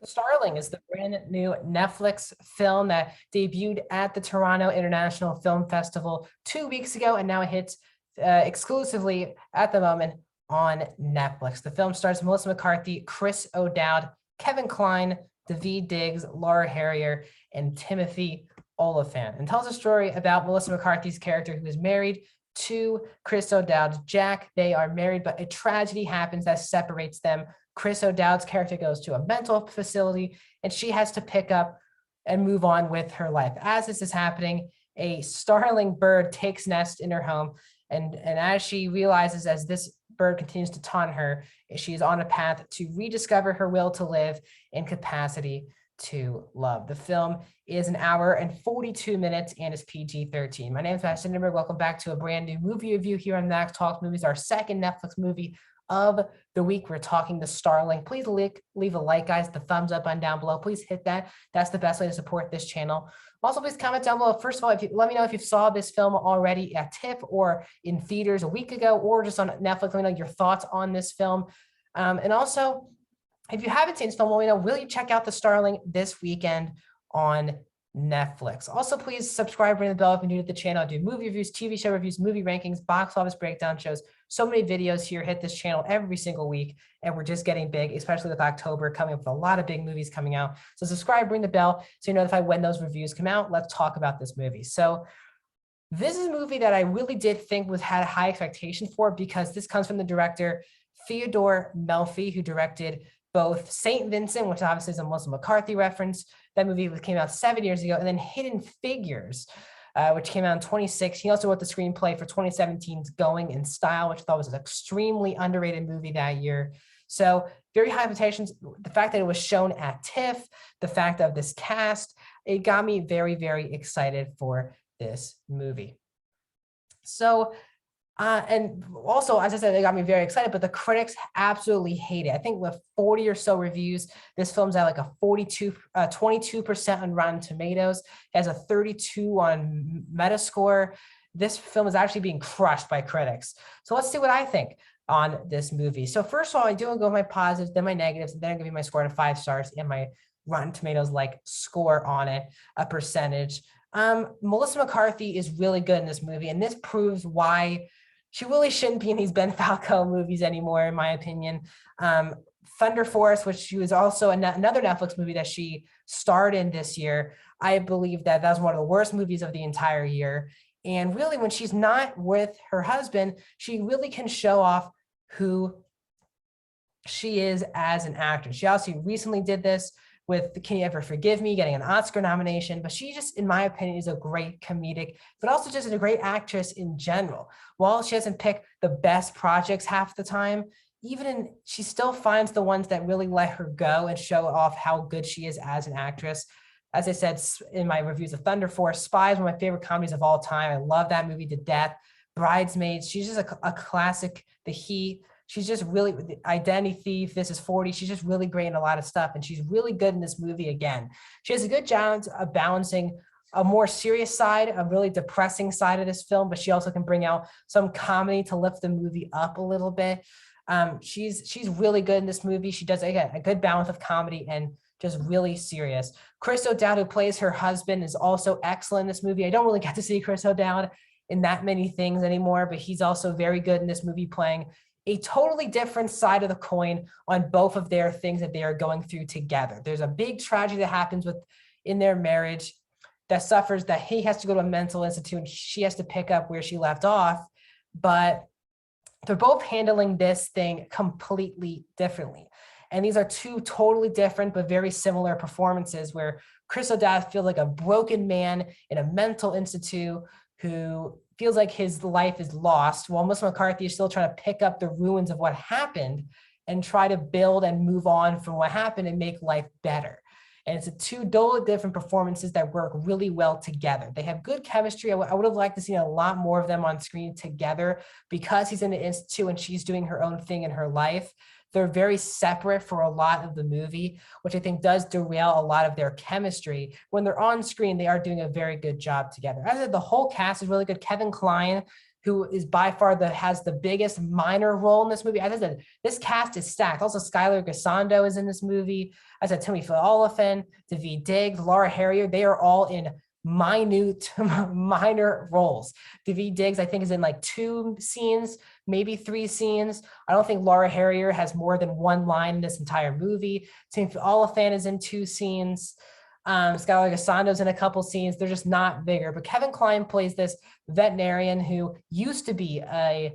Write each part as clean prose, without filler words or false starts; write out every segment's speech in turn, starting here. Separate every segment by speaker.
Speaker 1: Starling is the brand new Netflix film that debuted at the Toronto International Film Festival 2 weeks ago, and now it hits exclusively at the moment on Netflix. The film stars Melissa McCarthy, Chris O'Dowd, Kevin Kline, Daveed Diggs, Laura Harrier, and Timothy Oliphant, and tells a story about Melissa McCarthy's character who is married to Chris O'Dowd's Jack. They are married, but a tragedy happens that separates them. Chris O'Dowd's character goes to a mental facility, and she has to pick up and move on with her life. As this is happening, a starling bird takes nest in her home, and as she realizes, as this bird continues to taunt her, she is on a path to rediscover her will to live and capacity to love. The film is an hour and 42 minutes and is PG-13. My name is Matt Sindenberg. Welcome back to a brand new movie review here on Max Talks Movies, our second Netflix movie of the week. We're talking The Starling. Please leave a like, guys, the thumbs up button down below. Please hit that. That's the best way to support this channel. Also, please comment down below. First of all, if you let me know if you saw this film already at TIFF or in theaters a week ago, or just on Netflix. Let me know your thoughts on this film. And also, if you haven't seen this film, let me know, will you check out The Starling this weekend on Netflix? Also, please subscribe, ring the bell if you're new to the channel. I do movie reviews, TV show reviews, movie rankings, box office breakdown shows. So many videos here hit this channel every single week, and we're just getting big, especially with October coming up with a lot of big movies coming out. So subscribe, ring the bell so you're notified when those reviews come out. Let's talk about this movie. So this is a movie that I really did think had high expectations for, because this comes from the director Theodore Melfi, who directed both St. Vincent, which obviously is a Melissa McCarthy reference. That movie came out 7 years ago, and then Hidden Figures, which came out in 2016. He also wrote the screenplay for 2017's Going in Style, which I thought was an extremely underrated movie that year. So very high expectations. The fact that it was shown at TIFF, the fact of this cast, it got me very, very excited for this movie. So and also, as I said, it got me very excited, but the critics absolutely hate it. I think with 40 or so reviews, this film's at like a 22% on Rotten Tomatoes. It has a 32 on Metascore. This film is actually being crushed by critics. So let's see what I think on this movie. So first of all, I do go with my positives, then my negatives, and then I'm gonna give my score to 5 stars and my Rotten Tomatoes like score on it, a percentage. Melissa McCarthy is really good in this movie, and this proves why she really shouldn't be in these Ben Falco movies anymore, in my opinion. Thunder Force, which she was also another Netflix movie that she starred in this year. I believe that was one of the worst movies of the entire year. And really, when she's not with her husband, she really can show off who she is as an actor. She also recently did this with Can You Ever Forgive Me, getting an Oscar nomination, but she just, in my opinion, is a great comedic, but also just a great actress in general. While she doesn't pick the best projects half the time, she still finds the ones that really let her go and show off how good she is as an actress. As I said in my reviews of Thunder Force, Spy is one of my favorite comedies of all time. I love that movie to death. Bridesmaids, she's just a classic. The Heat, she's just really, Identity Thief, This Is 40. She's just really great in a lot of stuff, and she's really good in this movie again. She has a good job of balancing a more serious side, a really depressing side of this film, but she also can bring out some comedy to lift the movie up a little bit. She's really good in this movie. She does, again, a good balance of comedy and just really serious. Chris O'Dowd, who plays her husband, is also excellent in this movie. I don't really get to see Chris O'Dowd in that many things anymore, but he's also very good in this movie, playing a totally different side of the coin on both of their things that they are going through together. There's a big tragedy that happens in their marriage that suffers, that he has to go to a mental institute and she has to pick up where she left off, but they're both handling this thing completely differently. And these are two totally different but very similar performances, where Chris O'Dowd feels like a broken man in a mental institute who feels like his life is lost, while Melissa McCarthy is still trying to pick up the ruins of what happened and try to build and move on from what happened and make life better. And it's two totally different performances that work really well together. They have good chemistry. I would have liked to see a lot more of them on screen together, because he's in the institute and she's doing her own thing in her life. They're very separate for a lot of the movie, which I think does derail a lot of their chemistry. When they're on screen, they are doing a very good job together. As I said, the whole cast is really good. Kevin Kline who is by far has the biggest minor role in this movie. As I said, this cast is stacked. Also, Skylar Gusando is in this movie. As I said, Timothy Olyphant, Daveed Diggs, Laura Harrier, they are all in minute, minor roles. Daveed Diggs, I think, is in like 2 scenes, maybe 3 scenes. I don't think Laura Harrier has more than 1 line in this entire movie. Timothy Olyphant is in 2 scenes. Skylar Gusando's in a couple scenes. They're just not bigger. But Kevin Kline plays this veterinarian who used to be a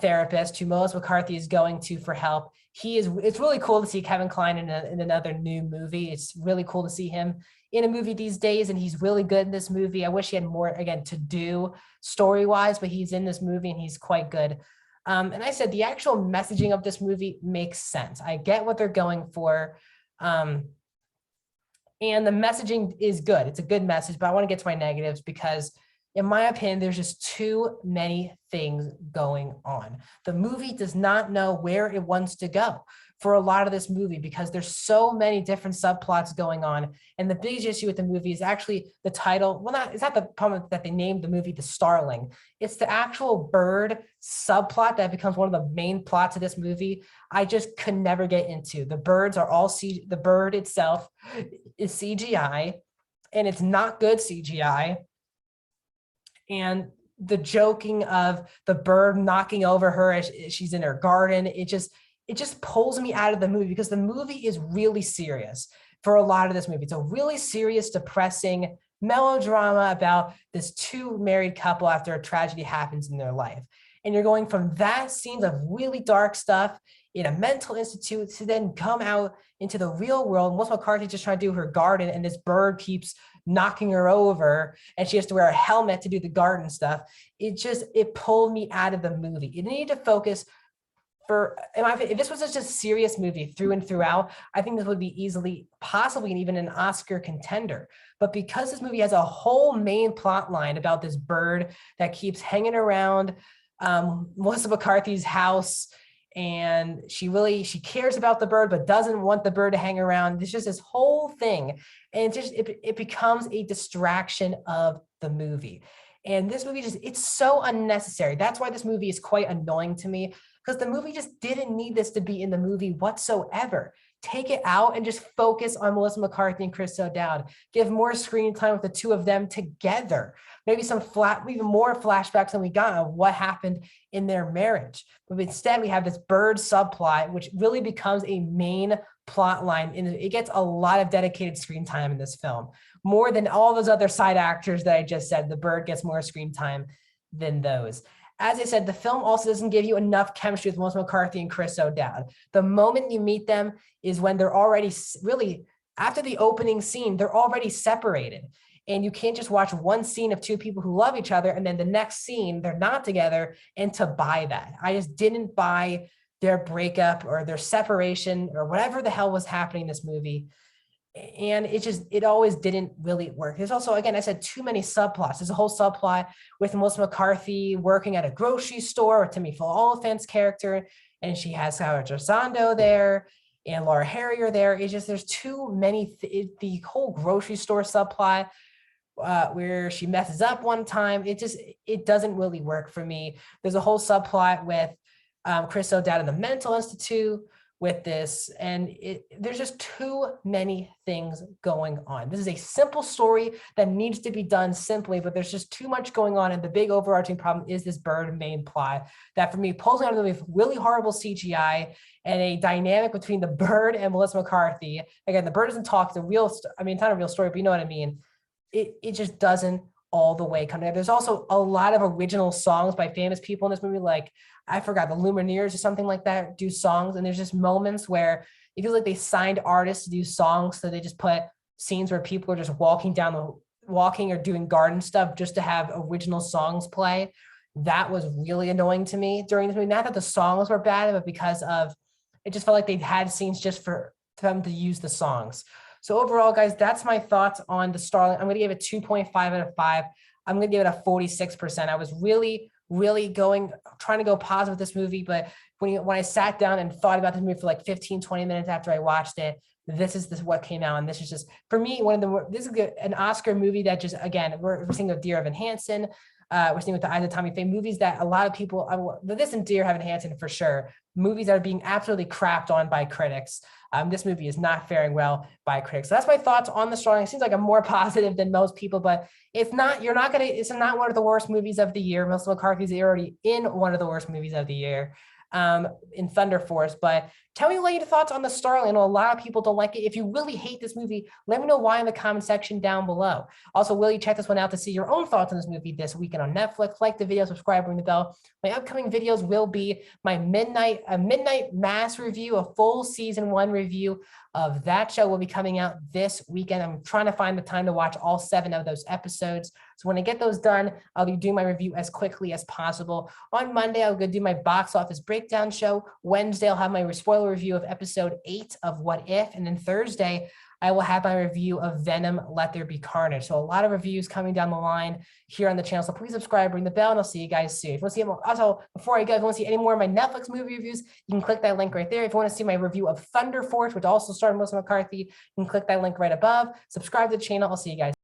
Speaker 1: therapist who Melissa McCarthy is going to for help. It's really cool to see Kevin Kline in another new movie. It's really cool to see him in a movie these days, and he's really good in this movie. I wish he had more, again, to do story-wise, but he's in this movie and he's quite good. And I said the actual messaging of this movie makes sense. I get what they're going for. And the messaging is good. It's a good message, but I want to get to my negatives because in my opinion, there's just too many things going on. The movie does not know where it wants to go for a lot of this movie because there's so many different subplots going on. And the biggest issue with the movie is actually the title. Well, it's not the problem that they named the movie the Starling. It's the actual bird subplot that becomes one of the main plots of this movie. I just could never get into. The birds are all the bird itself is CGI, and it's not good CGI. And the joking of the bird knocking over her as she's in her garden, it just pulls me out of the movie because the movie is really serious for a lot of this movie. It's a really serious, depressing melodrama about this 2 married couple after a tragedy happens in their life. And you're going from that scenes of really dark stuff in a mental institute to then come out into the real world. Melissa McCarthy just trying to do her garden and this bird keeps knocking her over and she has to wear a helmet to do the garden stuff. It pulled me out of the movie. You need to focus if this was just a serious movie through and throughout, I think this would be easily, possibly even an Oscar contender. But because this movie has a whole main plot line about this bird that keeps hanging around Melissa McCarthy's house, and she cares about the bird, but doesn't want the bird to hang around. There's just this whole thing. And it becomes a distraction of the movie. And this movie it's so unnecessary. That's why this movie is quite annoying to me, because the movie just didn't need this to be in the movie whatsoever. Take it out and just focus on Melissa McCarthy and Chris O'Dowd. Give more screen time with the 2 of them together. Maybe even more flashbacks than we got of what happened in their marriage. But instead, we have this bird subplot, which really becomes a main plot line. And it gets a lot of dedicated screen time in this film. More than all those other side actors that I just said. The bird gets more screen time than those. As I said, the film also doesn't give you enough chemistry with Melissa McCarthy and Chris O'Dowd. The moment you meet them is when they're already really, after the opening scene, they're already separated. And you can't just watch one scene of 2 people who love each other and then the next scene, they're not together, and to buy that. I just didn't buy their breakup or their separation or whatever the hell was happening in this movie. And it always didn't really work. There's also, again, I said too many subplots. There's a whole subplot with Melissa McCarthy working at a grocery store with Timothy Olyphant's character, and she has Skylar Gisondo there and Laura Harrier there. There's too many, the whole grocery store subplot where she messes up one time, it doesn't really work for me. There's a whole subplot with Chris O'Dowd in the mental institute with this, and there's just too many things going on. This is a simple story that needs to be done simply, but there's just too much going on, and the big overarching problem is this bird main plot that for me pulls out of the movie with really horrible CGI and a dynamic between the bird and Melissa McCarthy. Again, the bird doesn't talk, it's not a real story, but you know what I mean. It just doesn't all the way come together. There's also a lot of original songs by famous people in this movie, like I forgot, the Lumineers or something like that do songs. And there's just moments where it feels like they signed artists to do songs. So they just put scenes where people are just walking or doing garden stuff just to have original songs play. That was really annoying to me during this movie. Not that the songs were bad, but because of, it just felt like they had scenes just for them to use the songs. So overall, guys, that's my thoughts on the Starling. I'm going to give it 2.5 out of 5. I'm going to give it a 46%. I was really trying to go positive with this movie, but when I sat down and thought about this movie for like 15, 20 minutes after I watched it, this is what came out. And this is just, for me, this is an Oscar movie that just, again, we're seeing of Dear Evan Hansen. we're seeing with the Eyes of Tommy Faye, movies that a lot of people, this and Dear Evan Hansen for sure, movies that are being absolutely crapped on by critics. This movie is not faring well by critics. So that's my thoughts on the Starling. It seems like I'm more positive than most people, but it's not one of the worst movies of the year. Melissa McCarthy's already in one of the worst movies of the year, in Thunder Force. But tell me what your thoughts on the Starling. I know a lot of people don't like it. If you really hate this movie, let me know why in the comment section down below. Also, will you check this one out to see your own thoughts on this movie this weekend on Netflix? Like the video, subscribe, ring the bell. My upcoming videos will be my midnight mass review, a full season 1 review of that show will be coming out this weekend. I'm trying to find the time to watch all 7 of those episodes. So when I get those done, I'll be doing my review as quickly as possible. On Monday, I'll go do my box office breakdown show. Wednesday, I'll have my spoiler review of episode 8 of What If. And then Thursday, I will have my review of Venom, Let There Be Carnage. So a lot of reviews coming down the line here on the channel. So please subscribe, ring the bell, and I'll see you guys soon. If you want to see more, also, before I go, if you want to see any more of my Netflix movie reviews, you can click that link right there. If you want to see my review of Thunder Force, which also starred Melissa McCarthy, you can click that link right above. Subscribe to the channel. I'll see you guys.